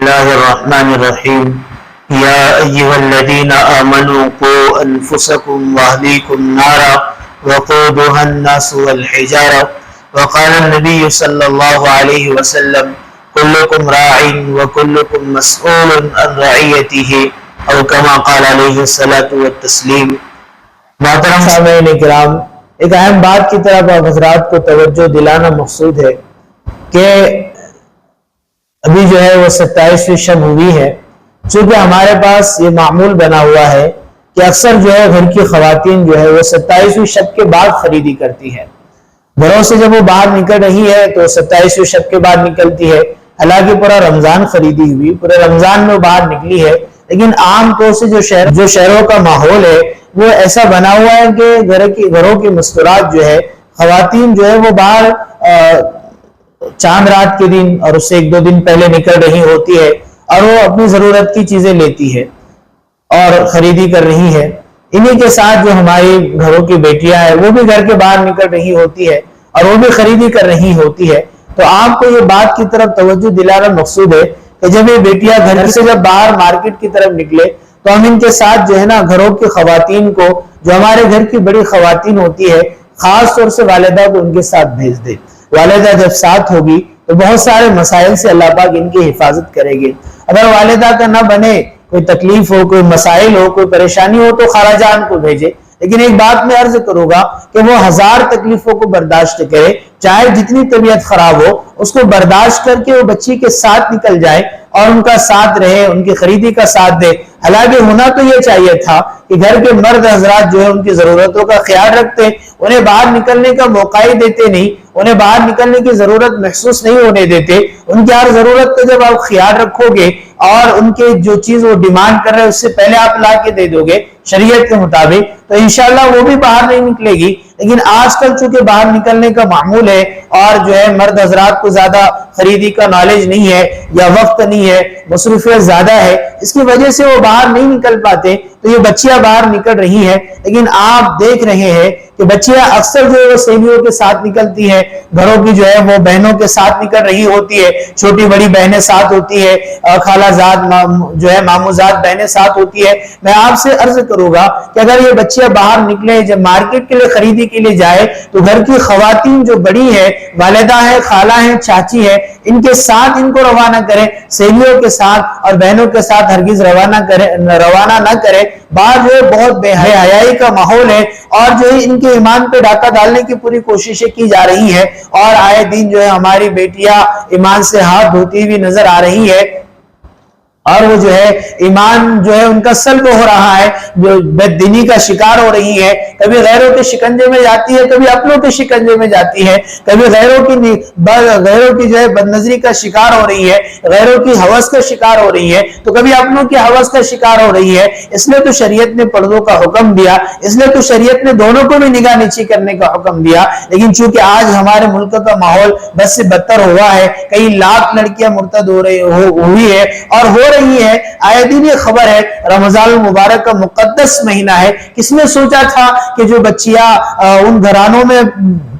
الله الرحمن الرحيم يا أيها الذين آمنوا قوا أنفسكم وأهليكم نارا وقودها الناس والحجارة وقال النبي صلى الله عليه وسلم كلكم راع وكلكم مسؤول عن رعيته أو كما قال عليه الصلاة والتسليم۔ محترم سامعین کرام، ایک اہم بات کی طرف آپ حضرات کو توجہ دلانا مقصود ہے کہ ابھی جو ہے وہ 27ویں شب ہوئی ہے۔ چونکہ ہمارے پاس یہ معمول بنا ہوا ہے کہ اکثر جو ہے گھر کی خواتین جو ہے وہ 27ویں شب کے بعد خریدی کرتی ہے۔ گھروں سے جب وہ باہر نکل رہی ہے تو 27ویں شب کے بعد نکلتی ہے۔ حالانکہ پورا رمضان خریدی ہوئی، پورے رمضان میں باہر نکلی ہے، لیکن عام طور سے جو شہروں کا ماحول ہے وہ ایسا بنا ہوا ہے کہ گھروں کی مستورات جو ہے خواتین جو ہے وہ باہر چاند رات کے دن اور اس سے ایک دو دن پہلے نکل رہی ہوتی ہے اور وہ اپنی ضرورت کی چیزیں لیتی ہے اور خریدی کر رہی ہے۔ انہی کے ساتھ جو ہماری گھروں کی بیٹیاں ہیں وہ بھی گھر کے باہر نکل رہی ہوتی ہے اور وہ بھی خریدی کر رہی ہوتی ہے۔ تو آپ کو یہ بات کی طرف توجہ دلانا مقصود ہے کہ جب یہ بیٹیاں گھر سے جب باہر مارکیٹ کی طرف نکلے تو ہم ان کے ساتھ جو ہے نا گھروں کی خواتین کو، جو ہمارے گھر کی بڑی خواتین ہوتی ہے، خاص طور سے والدہ کو ان کے ساتھ بھیج دے۔ والدہ جب ساتھ ہوگی تو بہت سارے مسائل سے اللہ پاک ان کی حفاظت کرے گی۔ اگر والدہ کا نہ بنے، کوئی تکلیف ہو، کوئی مسائل ہو، کوئی پریشانی ہو تو خالہ جان کو بھیجے۔ لیکن ایک بات میں عرض کروں گا کہ وہ 1000 تکلیفوں کو برداشت کرے، چاہے جتنی طبیعت خراب ہو اس کو برداشت کر کے وہ بچی کے ساتھ نکل جائے اور ان کا ساتھ رہے، ان کی خریدی کا ساتھ دے۔ حالانکہ ہونا تو یہ چاہیے تھا کہ گھر کے مرد حضرات جو ہے ان کی ضرورتوں کا خیال رکھتے، انہیں باہر نکلنے کا موقع ہی دیتے نہیں، انہیں باہر نکلنے کی ضرورت محسوس نہیں ہونے دیتے۔ ان کی ہر ضرورت کا جب آپ خیال رکھو گے اور ان کے جو چیز وہ ڈیمانڈ کر رہے ہیں اس سے پہلے آپ لا کے دے دو گے شریعت کے مطابق، تو انشاءاللہ وہ بھی باہر نہیں نکلے گی۔ لیکن آج کل چونکہ باہر نکلنے کا معمول ہے اور جو ہے مرد حضرات کو زیادہ خریدی کا نالج نہیں ہے یا وقت نہیں ہے، مصروفیت زیادہ ہے، اس کی وجہ سے وہ باہر نہیں نکل پاتے، تو یہ بچیاں باہر نکل رہی ہیں۔ لیکن آپ دیکھ رہے ہیں کہ بچیاں اکثر جو ہے وہ سہیلیوں کے ساتھ نکلتی ہیں، گھروں کی جو ہے وہ بہنوں کے ساتھ نکل رہی ہوتی ہے، چھوٹی بڑی بہنیں ساتھ ہوتی ہے، خالہ زاد جو ہے ماموں زاد بہنیں ساتھ ہوتی ہے۔ میں آپ سے عرض کروں گا کہ اگر یہ بچیاں باہر نکلے، جب مارکیٹ کے لیے خریدی کے لیے جائے تو گھر کی خواتین جو بڑی ہے، والدہ ہے، خالہ ہیں، چاچی ہے، ان کے ساتھ ان کو روانہ کریں، سہیلیوں کے ساتھ اور بہنوں کے ساتھ ہرگز روانہ نہ کرے۔ باہر جو ہے بہت بے حیائی کا ماحول ہے اور جو ہے ان کے ایمان پہ ڈاکہ ڈالنے کی پوری کوششیں کی جا رہی ہے اور آئے دن جو ہے ہماری بیٹیاں ایمان سے ہاتھ دھوتی ہوئی نظر آ رہی ہے اور وہ جو ہے ایمان جو ہے ان کا سلب ہو رہا ہے، جو بد دینی کا شکار ہو رہی ہے، کبھی غیروں کے شکنجے میں جاتی ہے، کبھی اپنوں کے شکنجے میں جاتی ہے، کبھی غیروں کی جو ہے بد نظری کا شکار ہو رہی ہے، غیروں کی ہوس کا شکار ہو رہی ہے، تو کبھی اپنوں کی ہوس کا شکار ہو رہی ہے۔ اس لیے تو شریعت نے پردوں کا حکم دیا، اس لیے تو شریعت نے دونوں کو بھی نگاہ نیچی کرنے کا حکم دیا۔ لیکن چونکہ آج ہمارے ملک کا ماحول بس سے بدتر ہوا ہے، کئی لاکھ لڑکیاں مرتد ہوئی ہے اور ہو رہی ہے، آئے دن یہ خبر ہے۔ رمضان المبارک کا مقدس مہینہ ہے، کس نے سوچا تھا کہ جو بچیاں ان گھرانوں میں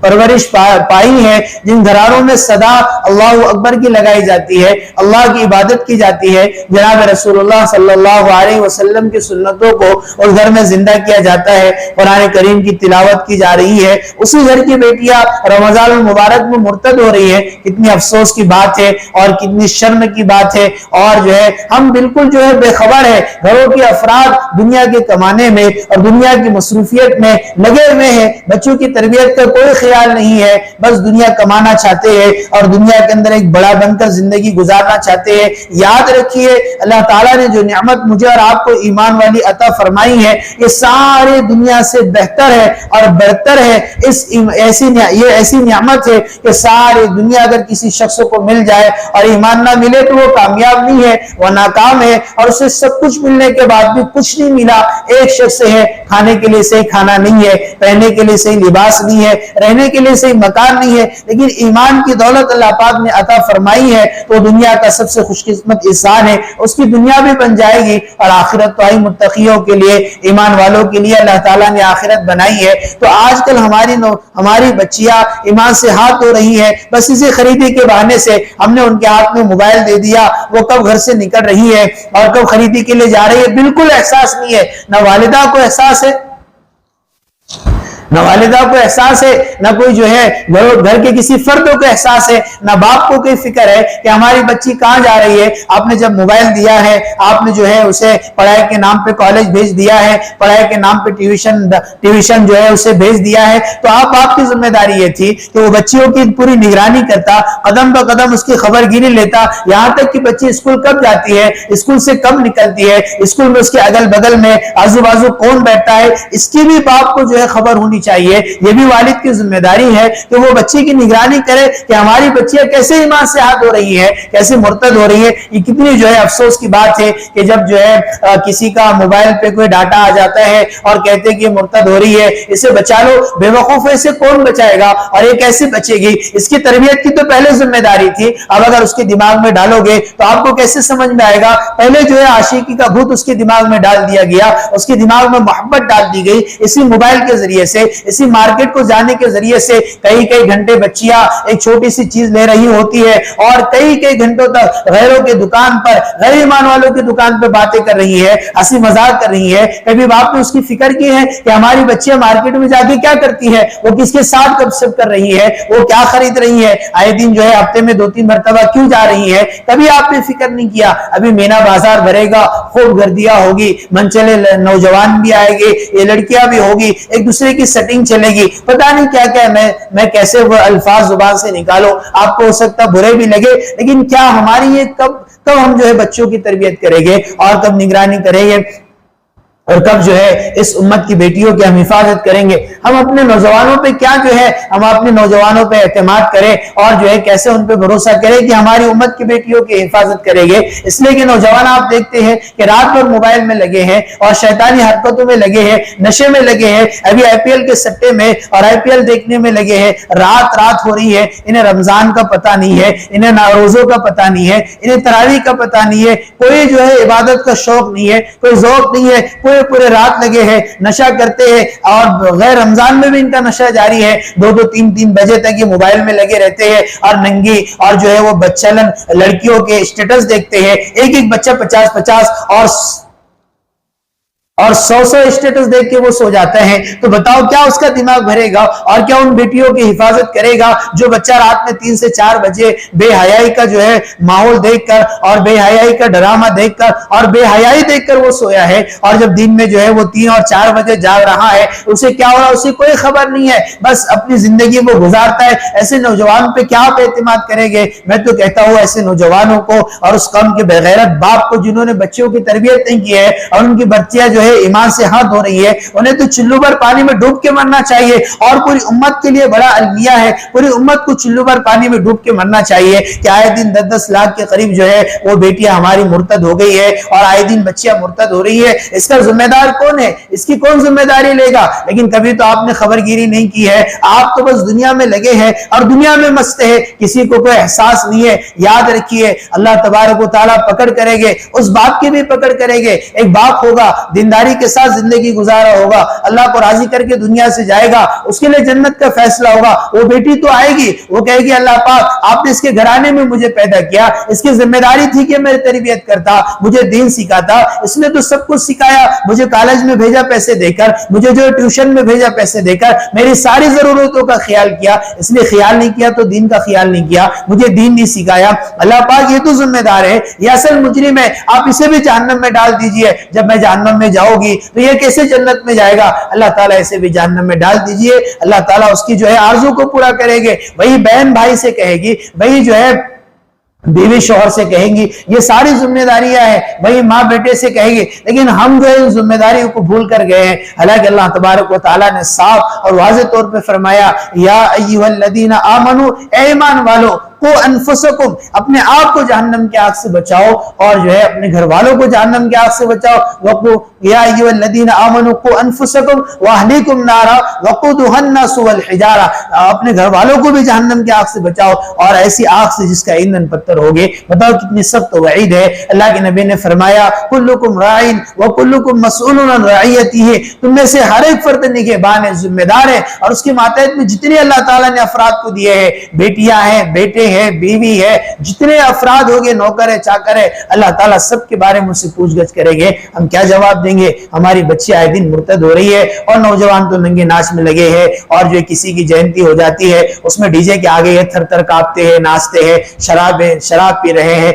پرورش پائی ہے، جن گھرانوں میں صدا اللہ اکبر کی لگائی جاتی ہے، اللہ کی عبادت کی جاتی ہے، جناب رسول اللہ صلی اللہ علیہ وسلم کی سنتوں کو اس گھر میں زندہ کیا جاتا ہے، قرآن کریم کی تلاوت کی جا رہی ہے، اسی گھر کی بیٹیاں رمضان المبارک میں مرتد ہو رہی ہے۔ کتنی افسوس کی بات ہے اور کتنی شرم کی بات ہے، اور جو ہے ہم بالکل جو ہے بے خبر ہے، گھروں کے افراد دنیا کے کمانے میں اور دنیا کی مصروفیت میں لگے ہوئے ہیں، بچوں کی تربیت کا کوئی خیال نہیں ہے، بس دنیا کمانا چاہتے ہیں اور دنیا کے اندر ایک بڑا بن کر زندگی گزارنا چاہتے ہیں۔ یاد رکھیے اللہ تعالیٰ نے جو نعمت مجھے اور آپ کو ایمان والی عطا فرمائی ہے، یہ سارے دنیا سے بہتر ہے اور برتر ہے۔ یہ ایسی نعمت ہے کہ ساری دنیا اگر کسی شخص کو مل جائے اور ایمان نہ ملے تو وہ کامیاب نہیں ہے، وہ ناکام ہے، اور اسے سب کچھ ملنے کے بعد بھی کچھ نہیں ملا۔ ایک شخص ہے، کھانے کے لیے صحیح کھانا نہیں ہے، پہننے کے لیے صحیح لباس نہیں ہے، رہنے رہنے کے لیے صحیح مکان نہیں ہے، لیکن ایمان کی دولت اللہ پاک نے عطا فرمائی ہے تو دنیا کا سب سے خوش قسمت انسان ہے، اس کی دنیا بھی بن جائے گی اور آخرت تو آئی متقیوں کے لیے، ایمان والوں کے لیے اللہ تعالیٰ نے آخرت بنائی ہے۔ تو آج کل ہماری بچیاں ایمان سے ہاتھ دھو رہی ہیں، بس اسے خریدی کے بہانے سے ہم نے ان کے ہاتھ میں موبائل دے دیا، وہ کب گھر سے نکل رہی ہے اور کب خریدی کے لیے جا رہی ہے بالکل احساس نہیں ہے، نہ والدہ کو احساس ہے، نہ والدہ کو احساس ہے، نہ کوئی جو ہے گھر کے کسی فرد کو احساس ہے، نہ باپ کو کوئی فکر ہے کہ ہماری بچی کہاں جا رہی ہے۔ آپ نے جب موبائل دیا ہے، آپ نے جو ہے اسے پڑھائی کے نام پہ کالج بھیج دیا ہے، پڑھائی کے نام پہ ٹیوشن جو ہے اسے بھیج دیا ہے، تو آپ کی ذمہ داری یہ تھی کہ وہ بچیوں کی پوری نگرانی کرتا، قدم بہ قدم اس کی خبر گیری لیتا، یہاں تک کہ بچی اسکول کب جاتی ہے، اسکول سے کب نکلتی ہے، اسکول میں اس کے اگل بگل میں آزو بازو کون بیٹھتا ہے، اس کی بھی باپ کو جو ہے خبر ہونی چاہیے۔ یہ بھی والد کی ذمہ داری ہے کہ وہ بچی کی نگرانی کرے کہ ہماری بچیاں کیسے ایمان سے ہاتھ ہو رہی ہے، کیسے مرتد ہو رہی ہے۔ یہ کتنی جو ہے افسوس کی بات ہے کہ جب جو ہے کسی کا موبائل پہ کوئی ڈاٹا آ جاتا ہے اور کہتے ہیں کہ یہ مرتد ہو رہی ہے، اسے بچا لو، بے وقوف ہے، اسے کون بچائے گا اور یہ کیسے بچے گی؟ اس کی تربیت کی تو پہلے ذمہ داری تھی، اب اگر اس کے دماغ میں ڈالو گے تو آپ کو کیسے سمجھ میں آئے گا؟ پہلے جو ہے عاشقی کا بھوت اس کے دماغ میں ڈال دیا گیا، اس کے دماغ میں محبت ڈال دی گئی اسی موبائل کے ذریعے سے، اسی مارکیٹ کو جانے کے ذریعے سے۔ کئی گھنٹے بچیاں ایک چھوٹی سی چیز لے رہی ہوتی ہے اور کئی گھنٹوں تک غیروں کے دکان پر، غیر ایمان والوں کی دکان پر باتیں کر رہی ہے، ہنسی مذاق کر رہی ہے۔ کبھی باپ نے اس کی فکر کی ہے کہ ہماری بچیاں مارکیٹ میں جا کے کیا کرتی ہے، وہ کس کے ساتھ کب سب کر رہی ہے، وہ کیا خرید رہی ہے، آئے دن جو ہے ہفتے میں 2-3 مرتبہ کیوں جا رہی ہے؟ کبھی آپ نے فکر نہیں کیا۔ ابھی مینا بازار بھرے گا، خوب گردیاں ہوگی، منچلے نوجوان بھی آئے گے، یہ لڑکیاں بھی ہوگی، ایک دوسرے کی سیٹنگ چلے گی، پتہ نہیں کیا کیا میں کیسے وہ الفاظ زبان سے نکالوں، آپ کو ہو سکتا برے بھی لگے، لیکن کیا ہماری یہ کب ہم جو ہے بچوں کی تربیت کریں گے اور کب نگرانی کریں گے اور کب جو ہے اس امت کی بیٹیوں کی ہم حفاظت کریں گے؟ ہم اپنے نوجوانوں پہ کیا جو ہے ہم اپنے نوجوانوں پہ اعتماد کریں اور جو ہے کیسے ان پہ بھروسہ کریں کہ ہماری امت کی بیٹیوں کی حفاظت کریں گے؟ اس لیے کہ نوجوان آپ دیکھتے ہیں کہ رات بھر موبائل میں لگے ہیں اور شیطانی حرکتوں میں لگے ہیں، نشے میں لگے ہیں، ابھی آئی پی ایل کے سٹے میں اور آئی پی ایل دیکھنے میں لگے ہیں، رات ہو رہی ہے، انہیں رمضان کا پتہ نہیں ہے، انہیں روزوں کا پتہ نہیں ہے، انہیں تراویح کا پتہ نہیں ہے، کوئی جو ہے عبادت کا شوق نہیں ہے، کوئی ذوق نہیں ہے، پورے رات لگے ہیں، نشہ کرتے ہیں اور غیر رمضان میں بھی ان کا نشہ جاری ہے، 2-3 بجے تک یہ موبائل میں لگے رہتے ہیں اور ننگی اور جو ہے وہ بچلن لڑکیوں کے اسٹیٹس دیکھتے ہیں، ایک بچہ 50 اور 100 اسٹیٹس دیکھ کے وہ سو جاتا ہے۔ تو بتاؤ کیا اس کا دماغ بھرے گا اور کیا ان بیٹیوں کی حفاظت کرے گا جو بچہ رات میں 3 سے 4 بجے بے حیائی کا جو ہے ماحول دیکھ کر اور بے حیائی کا ڈرامہ دیکھ کر اور بے حیائی دیکھ کر وہ سویا ہے، اور جب دن میں جو ہے وہ 3 اور 4 بجے جاگ رہا ہے، اسے کیا ہو رہا ہے اسے کوئی خبر نہیں ہے، بس اپنی زندگی وہ گزارتا ہے۔ ایسے نوجوان پہ کیا آپ اعتماد کریں گے؟ میں تو کہتا ہوں ایسے نوجوانوں کو اور اس قوم کے بغیرت باپ کو جنہوں نے بچوں کی تربیت نہیں کی ہے اور ان کی بچیاں جو ہے ایمان سے ہاتھ دھو رہی ہے، انہیں تو چلو بھر پانی میں ڈوب کے مرنا چاہیے، اور پوری امت کے لیے بڑا المیہ ہے، پوری امت کو چلو بھر پانی میں ڈوب کے مرنا چاہیے کہ آئے دن 10-10 لاکھ کے قریب جو ہے وہ بیٹیاں ہماری مرتد ہو گئی ہے اور آئے دن بچیاں مرتد ہو رہی ہے۔ اس کا ذمہ دار کون ہے؟ اس کی کون ذمہ داری لے گا؟ لیکن کبھی تو آپ نے خبر گیری نہیں کی ہے، آپ تو بس دنیا میں لگے ہیں اور دنیا میں مست ہے، کسی کو کوئی احساس نہیں ہے۔ یاد رکھیے اللہ تبارک و تعالیٰ پکڑ کرے گے، اس باپ کی بھی پکڑ کرے گے۔ ایک باپ ہوگا دینداری کے ساتھ زندگی گزارا ہوگا، اللہ کو راضی کر کے دنیا سے جائے گا، اس کے لیے جنت کا فیصلہ ہوگا۔ وہ بیٹی تو آئے گی، وہ کہے گی اللہ پاک آپ نے اس کے گھرانے میں مجھے پیدا کیا، اس کی ذمہ داری تھی کہ میں تربیت کرتا، مجھے دین سکھاتا، اس نے تو سب کچھ سکھایا، مجھے کالج میں بھیجا پیسے دے کر، مجھے جو ٹیوشن میں بھیجا پیسے دے کر، میری ساری ضرورتوں کا خیال کیا، اس نے خیال نہیں کیا تو دین کا خیال نہیں کیا، مجھے دین نہیں سکھایا۔ اللہ پاک یہ تو ذمہ دار ہے، یہ اصل مجرم ہے، آپ اسے بھی جہنم میں ڈال دیجئے، جب میں جہنم میں جاؤ گی تو یہ کیسے جنت میں جائے گا؟ اللہ تعالیٰ اسے بھی جہنم میں ڈال دیجئے۔ اللہ تعالیٰ اس کی جو ہے آرزو کو پورا کرے گے، وہی بہن بھائی سے کہے گی، وہی جو ہے بیوی شوہر سے کہیں گی، یہ ساری ذمہ داریاں ہیں، وہی ماں بیٹے سے کہے گی، لیکن ہم جو ہے ان ذمہ داریوں کو بھول کر گئے ہیں۔ حالانکہ اللہ تبارک و تعالیٰ نے صاف اور واضح طور پہ فرمایا یا ایھا الذین آمنوا، اے ایمان والو، قو انفسکم، اپنے آپ کو جہنم کی آگ سے بچاؤ اور جو ہے اپنے گھر والوں کو جہنم کی آگ سے بچاؤ. وقو یا ایھا الذین آمنوا قوا انفسکم واہلیکم نارا وقودھا الناس والحجارہ، اپنے گھر والوں کو بھی جہنم کی آگ سے بچاؤ اور ایسی آگ سے جس کا ایندھن پتھر ہوگے. بتاؤ کتنی سخت وعید ہے. اللہ کے نبی نے فرمایا کلکم راعٍ وکلکم مسئول عن رعیتہ، تم میں سے ہر ایک فرد نگہبان ہے، ذمہ دار ہے، اور اس کے ماتحت میں جتنے اللہ تعالیٰ نے افراد کو دیے ہیں، بیٹیاں ہیں، بیٹے ہیں، بیوی ہے، جتنے افراد ہوگے، نوکر ہے، چاکر ہے، اللہ تعالیٰ سب کے بارے میں مجھ سے پوچھ گچھ کریں گے. ہم کیا جواب دیں گے؟ ہماری بچی آئے دن مرتد ہو رہی ہے اور نوجوان تو ننگے ناچ میں لگے ہیں، اور جو کسی کی جینتی ہو جاتی ہے اس میں ڈی جے کے آگے یہ تھر تھر کانپتے ہیں، ناچتے ہیں، شراب پی رہے ہیں،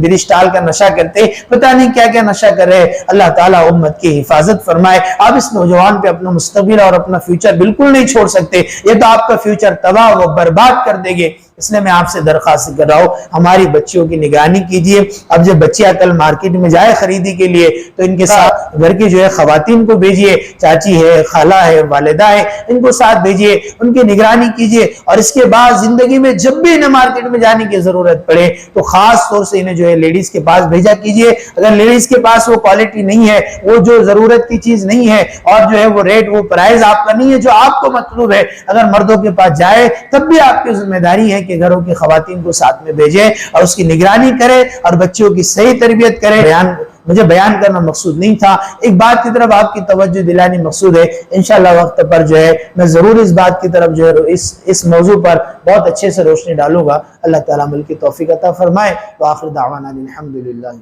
برسٹال کا نشہ کرتے ہیں، پتہ نہیں کیا کیا نشہ کر رہے ہیں. اللہ تعالیٰ امت کی حفاظت فرمائے. آپ اس نوجوان پہ اپنا مستقبل اور اپنا فیوچر بالکل نہیں چھوڑ سکتے، یہ تو آپ کا فیوچر تباہ و برباد کر دے گے. اس لیے میں آپ سے درخواست کر رہا ہوں ہماری بچیوں کی نگرانی کیجئے. اب جب بچیاں کل مارکیٹ میں جائے خریدی کے لیے تو ان کے ساتھ گھر کی جو ہے خواتین کو بھیجئے، چاچی ہے، خالہ ہے، والدہ ہے، ان کو ساتھ بھیجئے، ان کی نگرانی کیجئے. اور اس کے بعد زندگی میں جب بھی انہیں مارکیٹ میں جانے کی ضرورت پڑے تو خاص طور سے انہیں جو ہے لیڈیز کے پاس بھیجا کیجئے. اگر لیڈیز کے پاس وہ کوالٹی نہیں ہے، وہ جو ضرورت کی چیز نہیں ہے، اور جو ہے وہ ریٹ وہ پرائز آپ کا نہیں ہے جو آپ کو مطلوب ہے، اگر مردوں کے پاس جائے تب بھی آپ کی ذمہ داری ہے کہ گھروں کی خواتین کو ساتھ میں بھیجے اور اس کی نگرانی کرے اور بچوں کی صحیح تربیت کرے. مجھے بیان کرنا مقصود نہیں تھا، ایک بات کی طرف آپ کی توجہ دلانی مقصود ہے. انشاءاللہ وقت پر جو ہے میں ضرور اس بات کی طرف جو ہے اس موضوع پر بہت اچھے سے روشنی ڈالوں گا. اللہ تعالیٰ عمل کی توفیق عطا فرمائے. وآخر دعوانا الحمدللہ.